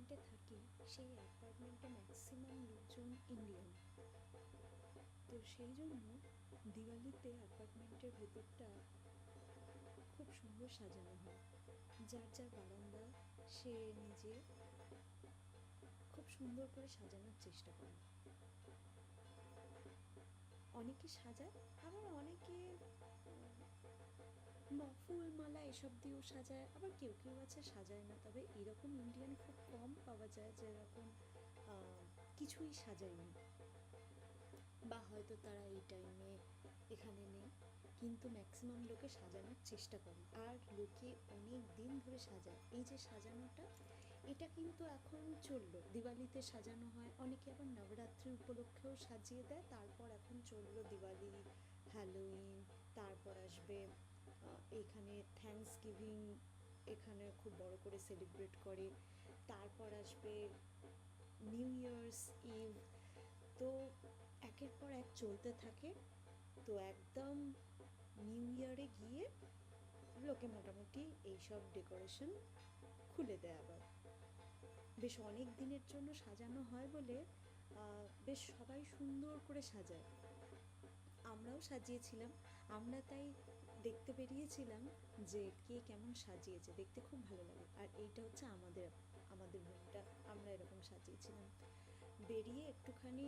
অ্যাপার্টমেন্টে থাকি সেই অ্যাপার্টমেন্টে ম্যাক্সিমাম লোকজন ইন্ডিয়ান। তো সেই জন্য দিওয়ালিতে অ্যাপার্টমেন্টের ভেতরটা খুব সুন্দর সাজানো হয়। যার যার বারান্দা সে নিজে খুব সুন্দর করে সাজানোর চেষ্টা করে। অনেকে সাজায়, আবার অনেকে ফুল মালা এসব দিয়েও সাজায়, আবার কেউ কেউ আছে সাজায় না। তবে এরকম ইন্ডিয়ান খুব কম পাওয়া যায় যেরকম কিছুই সাজায়নি, বা হয়তো তারা এই টাইমে এখানে নেই, কিন্তু ম্যাক্সিমাম লোকে সাজানোর চেষ্টা করে আর লোকে অনেক দিন ধরে সাজায়। এই যে সাজানোটা, এটা কিন্তু এখন চললো, দিওয়ালিতে সাজানো হয়, অনেকে আবার নবরাত্রি উপলক্ষেও সাজিয়ে দেয়। তারপর এখন চললো দিওয়ালি, হ্যালোইন, তারপর আসবে এখানে থ্যাঙ্কস গিভিং, এখানে খুব বড় করে সেলিব্রেট করে। তারপর আসবে নিউ ইয়ার্স ইভ। তো একের পর এক চলতে থাকে। তো একদম নিউ ইয়ারে গিয়ে লোকে মোটামুটি এইসব ডেকোরেশন খুলে দেয় আবার। বেশ অনেক দিনের জন্য সাজানো হয় বলে বেশ সবাই সুন্দর করে সাজায়। আমরাও সাজিয়েছিলাম। আমরা তাই দেখতে বেরিয়েছিলাম যে কে কেমন সাজিয়েছে, দেখতে খুব ভালো লাগে। আর এইটা হচ্ছে আমাদের আমাদের রুমটা, আমরা এরকম সাজিয়েছিলাম। বেরিয়ে একটুখানি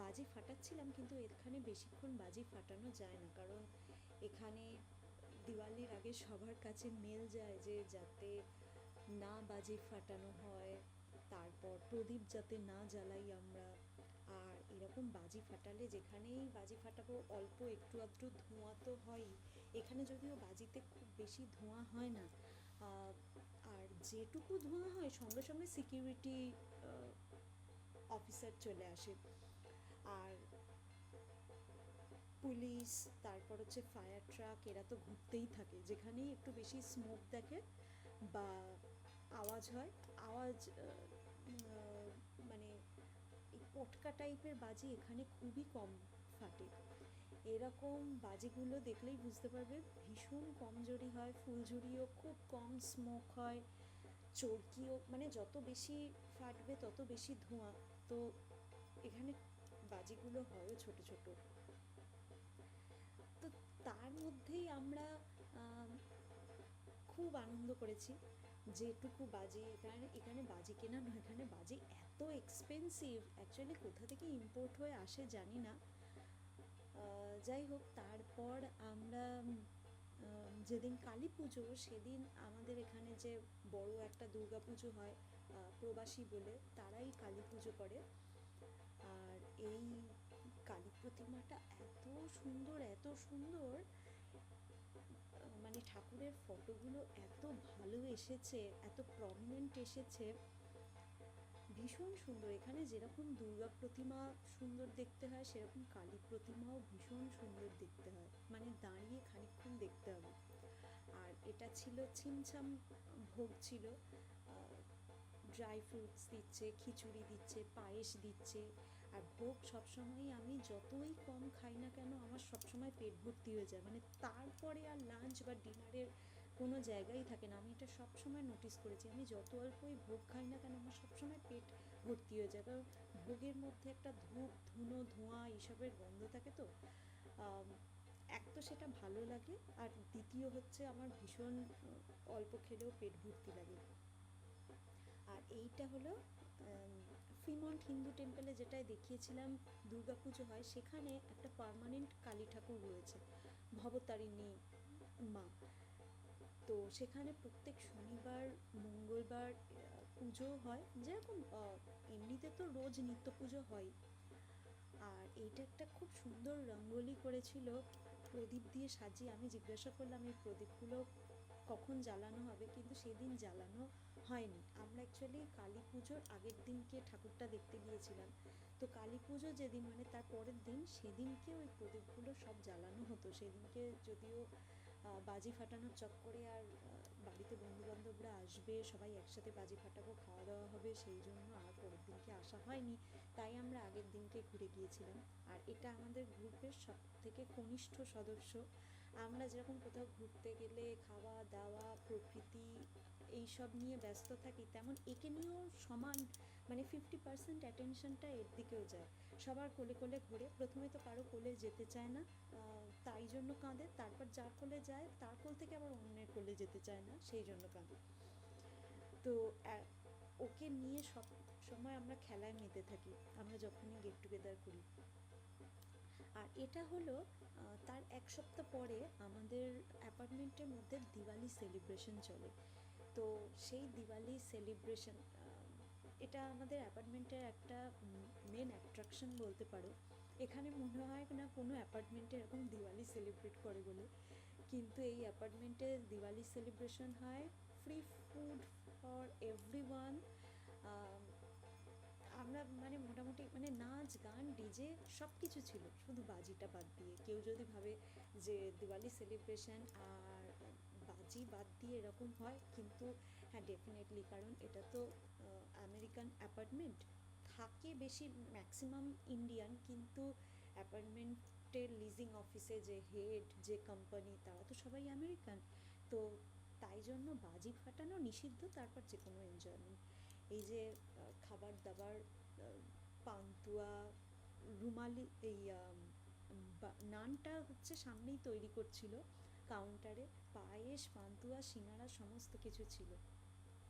বাজি ফাটাচ্ছিলাম, কিন্তু এখানে বেশিক্ষণ বাজি ফাটানো যায় না, কারণ এখানে দিওয়ালির আগে সবার কাছে মেল যায় যে যাতে না বাজি ফাটানো হয়, তারপর প্রদীপ যাতে না জ্বালাই আমরা। আর এরকম বাজি ফাটালে, যেখানেই বাজি ফাটাবো অল্প একটু আধটু ধোঁয়া তো হয়ই। এখানে যদিও বাজিতে খুব বেশি ধোঁয়া হয় না, আর যেটুকু ধোঁয়া হয় সঙ্গে সঙ্গে সিকিউরিটি অফিসার চলে আসে। আর পুলিশ, তারপর হচ্ছে ফায়ার ট্রাক, এরা তো ঘুরতেই থাকে। যেখানেই একটু বেশি স্মোক দেখে বা আওয়াজ হয়, আওয়াজ মানে এই পটকা টাইপের বাজি এখানে খুবই কম ফাটে। এরকম বাজিগুলো দেখলেই বুঝতে পারবে ভীষণ কমজোরি হয়। ফুলঝুরিও খুব কম স্মোক হয়, চরকিও, মানে যত বেশি ফাটবে তত বেশি ধোঁয়া। তো এখানে বাজিগুলো হয়ও ছোট ছোট। তো তার মধ্যেই আমরা খুব আনন্দ করেছি। যেটুকু বাজি, এখানে এখানে বাজি কেনা নয়, এখানে বাজি এত এক্সপেন্সিভ, অ্যাকচুয়ালি কোথা থেকে ইম্পোর্ট হয়ে আসে জানি না। যাই হোক, তারপর আমরা যেদিন কালী পুজো, সেদিন আমাদের এখানে যে বড় একটা দুর্গা পুজো হয়, প্রবাসী বলে তারাই কালী পুজো করে। আর এই কালী প্রতিমাটা এত সুন্দর, এত সুন্দর, মানে ঠাকুরের ফটোগুলো এত ভালো এসেছে, এত প্রমিনেন্ট এসেছে, ভীষণ সুন্দর। এখানে যেরকম দুর্গা প্রতিমা সুন্দর দেখতে হয়, সেরকম কালী প্রতিমাও ভীষণ সুন্দর দেখতে হয়, মানে দাঁড়িয়ে খানিকক্ষণ দেখতে হবে। আর এটা ছিল ছিমছাম ভোগ ছিল, ড্রাই ফ্রুটস দিচ্ছে, খিচুড়ি দিচ্ছে, পায়েস দিচ্ছে। আর ভোগ সবসময়ই আমি যতই কম খাই না কেন, আমার সবসময় পেট ভর্তি হয়ে যায়, মানে তারপরে আর লাঞ্চ বা ডিনারের কোনো জায়গাই থাকে না। আমি এটা সবসময় নোটিস করেছি, আমি যত অল্পই ভোগ খাই না কেন আমার সবসময় পেট ভর্তি হয়ে যায়, কারণ ভোগের মধ্যে একটা ধূপ ধুনো ধোঁয়া এইসবের গন্ধ থাকে। তো এক তো সেটা ভালো লাগে, আর দ্বিতীয় হচ্ছে আমার ভীষণ অল্প খেলেও পেট ভর্তি লাগে। আর এইটা হলো ফ্রিমন্ট হিন্দু টেম্পলে যেটায় দেখিয়েছিলাম দুর্গা পুজো হয়, সেখানে একটা পার্মানেন্ট কালী ঠাকুর রয়েছে, ভবতারিণী মা। তো সেখানে প্রত্যেক শনিবার মঙ্গলবার পুজো হয়, যেরকম এমনিতে তো রোজ নিত্য পুজো হয়। আর এইটা একটা খুব সুন্দর রঙ্গোলি করেছিল প্রদীপ দিয়ে সাজিয়ে। আমি জিজ্ঞাসা করলাম এই প্রদীপগুলো কখন জ্বালানো হবে, কিন্তু সেদিন জ্বালানো হয়নি। আমরা অ্যাকচুয়ালি কালী পুজোর আগের দিনকে ঠাকুরটা দেখতে গিয়েছিলাম। তো কালী পুজো যেদিন, মানে তার পরের দিন, সেদিনকে ওই প্রদীপগুলো সব জ্বালানো হতো। সেদিনকে যদিও বাজি ফাটানোর চক্করে আর বাড়িতে বন্ধুবান্ধবরা আসবে, সবাই একসাথে বাজি ফাটাবো, খাওয়া দাওয়া হবে, সেই জন্য আর পরের দিনকে আসা হয়নি। তাই আমরা আগের দিনকে ঘুরে গিয়েছিলাম। আর এটা আমাদের গ্রুপের সব থেকে কনিষ্ঠ সদস্য, আমরা যেরকম কোথাও ঘুরতে গেলে খাওয়া দাওয়া প্রকৃতি এইসব নিয়ে ব্যস্ত থাকি, তেমন একে নিয়েও সমান, মানে 50% অ্যাটেনশনটা এর দিকেও যায়। সবার কোলে কোলে ঘোরে, প্রথমে তো কারো কোলে যেতে চায় না, তাই জন্য কাঁদে, তারপর যার কোলে যায় তার কোল থেকে আবার অন্যের কোলে যেতে চায় না, সেই জন্য কাঁদে। তো ওকে নিয়ে সব সময় আমরা খেলায় মেতে থাকি, আমরা যখনই গেট টুগেদার করি। আর এটা হলো তার এক সপ্তাহ পরে আমাদের অ্যাপার্টমেন্টের মধ্যে দিওয়ালি সেলিব্রেশন চলে। তো সেই দিওয়ালি সেলিব্রেশন, এটা আমাদের অ্যাপার্টমেন্টের একটা মেন অ্যাট্রাকশন বলতে পারো। এখানে মনে হয় না কোনো অ্যাপার্টমেন্টে এরকম দিওয়ালি সেলিব্রেট করে বলে, কিন্তু এই অ্যাপার্টমেন্টে দিওয়ালি সেলিব্রেশন হয়। Free food for everyone. আমরা মানে মোটামুটি মানে নাচ গান ডিজে সব কিছু ছিল, শুধু বাজিটা বাদ দিয়ে। কেউ যদি ভাবে যে দিওয়ালি সেলিব্রেশন আর বাজি বাদ দিয়ে এরকম হয়, কিন্তু হ্যাঁ ডেফিনেটলি, কারণ এটা তো আমেরিকান অ্যাপার্টমেন্ট, থাকে বেশি ম্যাক্সিমাম ইন্ডিয়ান, কিন্তু অ্যাপার্টমেন্টের লিজিং অফিসে যে হেড, যে কোম্পানি, তারা তো সবাই আমেরিকান। তো তাই জন্য বাজি ফাটানো নিষিদ্ধ, তারপর যে কোনো এনজয়মেন্ট। এই যে খাবার দাবার, পান্তুয়া, রুমালি, এই নানটা হচ্ছে সামনেই তৈরি করছিল কাউন্টারে, পায়েস পান্তুয়া সিঙ্গারা সমস্ত কিছু ছিল।